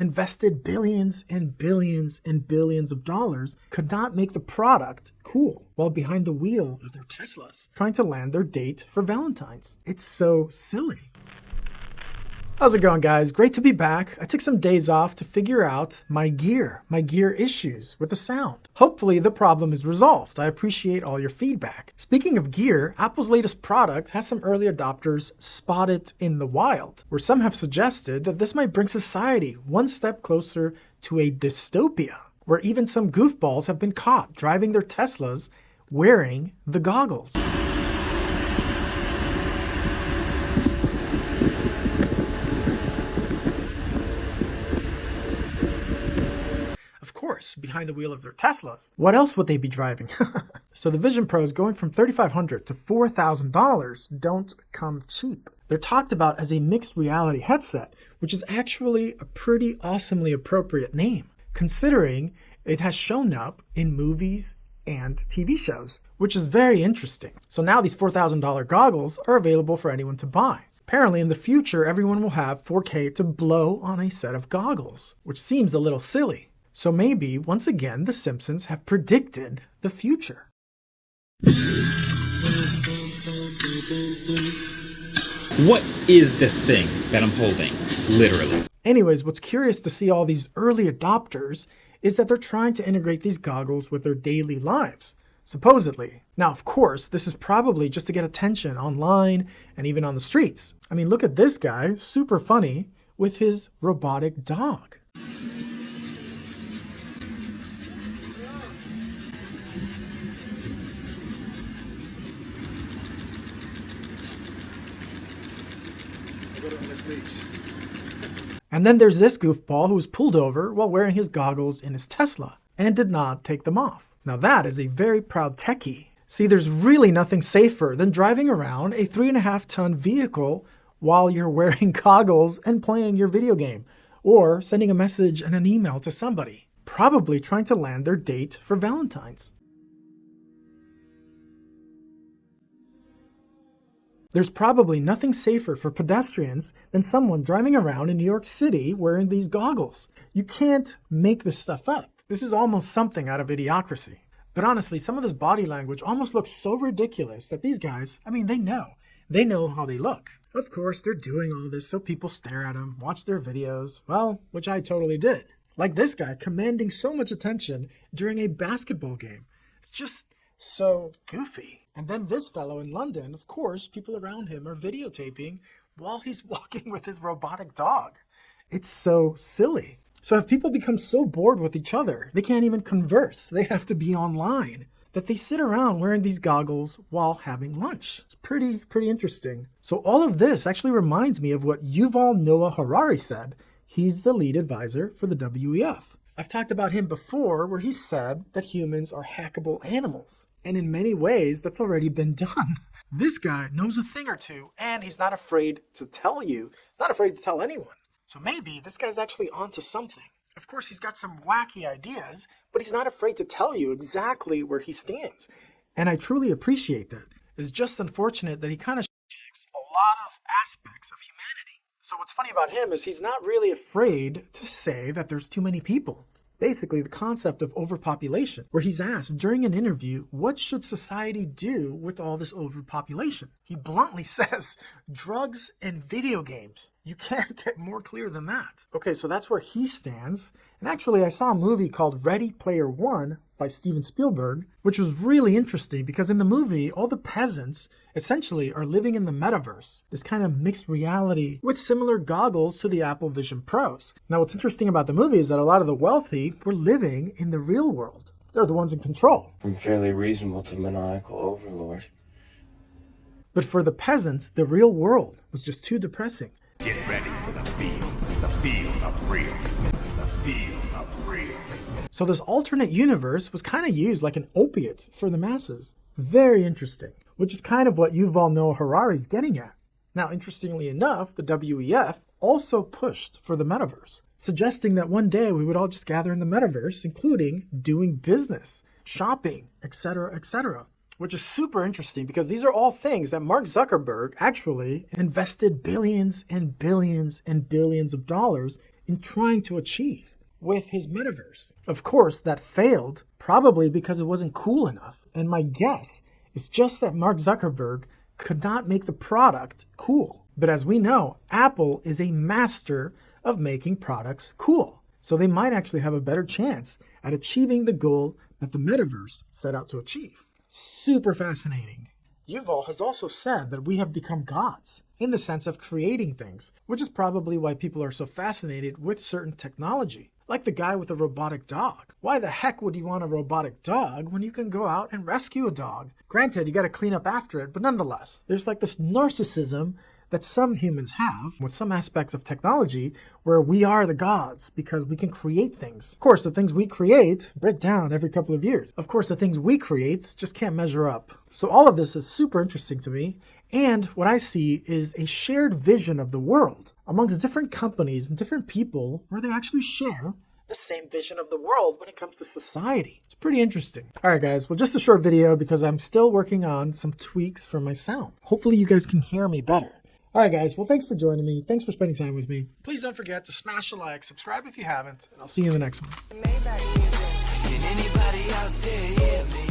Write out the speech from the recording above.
invested billions and billions and billions of dollars could not make the product cool while behind the wheel of their Teslas trying to land their date for Valentine's. It's so silly. How's it going, guys? Great to be back. I took some days off to figure out my gear issues with the sound. Hopefully the problem is resolved. I appreciate all your feedback. Speaking of gear, Apple's latest product has some early adopters spotted in the wild, where some have suggested that this might bring society one step closer to a dystopia, where even some goofballs have been caught driving their Teslas wearing the goggles. Behind the wheel of their Teslas. What else would they be driving? So the Vision Pros going from $3,500 to $4,000 don't come cheap. They're talked about as a mixed reality headset, which is actually a pretty awesomely appropriate name, considering it has shown up in movies and TV shows, which is very interesting. So now these $4,000 goggles are available for anyone to buy. Apparently in the future, everyone will have 4K to blow on a set of goggles, which seems a little silly. So maybe, once again, The Simpsons have predicted the future. What is this thing that I'm holding, literally? Anyways, what's curious to see all these early adopters is that they're trying to integrate these goggles with their daily lives, supposedly. Now, of course, this is probably just to get attention online and even on the streets. I mean, look at this guy, super funny, with his robotic dog. And then there's this goofball who was pulled over while wearing his goggles in his Tesla and did not take them off. Now that is a very proud techie. See, there's really nothing safer than driving around a 3.5-ton vehicle while you're wearing goggles and playing your video game, or sending a message and an email to somebody, probably trying to land their date for Valentine's. There's probably nothing safer for pedestrians than someone driving around in New York City wearing these goggles. You can't make this stuff up. This is almost something out of Idiocracy. But honestly, some of this body language almost looks so ridiculous that these guys, I mean, they know how they look. Of course, they're doing all this so people stare at them, watch their videos, well, which I totally did. Like this guy commanding so much attention during a basketball game. It's just so goofy. And then this fellow in London, of course, people around him are videotaping while he's walking with his robotic dog. It's so silly. So have people become so bored with each other, they can't even converse, they have to be online, that they sit around wearing these goggles while having lunch. It's pretty interesting. So all of this actually reminds me of what Yuval Noah Harari said. He's the lead advisor for the WEF. I've talked about him before, where he said that humans are hackable animals. And in many ways, that's already been done. This guy knows a thing or two, and he's not afraid to tell you. He's not afraid to tell anyone. So maybe this guy's actually onto something. Of course, he's got some wacky ideas, but he's not afraid to tell you exactly where he stands. And I truly appreciate that. It's just unfortunate that he kind of shakes a lot of aspects of humanity. So what's funny about him is he's not really afraid to say that there's too many people. Basically, the concept of overpopulation, where he's asked during an interview, what should society do with all this overpopulation? He bluntly says, drugs and video games. You can't get more clear than that. Okay, so that's where he stands. And actually, I saw a movie called Ready Player One by Steven Spielberg, which was really interesting because in the movie, all the peasants essentially are living in the metaverse, this kind of mixed reality with similar goggles to the Apple Vision Pros. Now, what's interesting about the movie is that a lot of the wealthy were living in the real world. They're the ones in control. From fairly reasonable to maniacal overlord. But for the peasants, the real world was just too depressing. Get ready for the field of real, the field of real. So this alternate universe was kind of used like an opiate for the masses. Very interesting, which is kind of what Yuval Noah Harari's getting at. Now, interestingly enough, the WEF also pushed for the metaverse, suggesting that one day we would all just gather in the metaverse, including doing business, shopping, etc., which is super interesting because these are all things that Mark Zuckerberg actually invested billions and billions and billions of dollars in trying to achieve with his metaverse. Of course, that failed, probably because it wasn't cool enough. And my guess is just that Mark Zuckerberg could not make the product cool. But as we know, Apple is a master of making products cool. So they might actually have a better chance at achieving the goal that the metaverse set out to achieve. Super fascinating. Yuval has also said that we have become gods in the sense of creating things, which is probably why people are so fascinated with certain technology. Like the guy with the robotic dog. Why the heck would you want a robotic dog when you can go out and rescue a dog? Granted, you got to clean up after it, but nonetheless, there's like this narcissism that some humans have with some aspects of technology where we are the gods because we can create things. Of course, the things we create break down every couple of years. Of course, the things we create just can't measure up. So all of this is super interesting to me. And what I see is a shared vision of the world amongst different companies and different people where they actually share the same vision of the world when it comes to society. It's pretty interesting. All right, guys. Well, just a short video because I'm still working on some tweaks for my sound. Hopefully you guys can hear me better. All right, guys. Well, thanks for joining me. Thanks for spending time with me. Please don't forget to smash a like, subscribe if you haven't, and I'll see you in the next one. Maybach music. Can anybody out there hear me?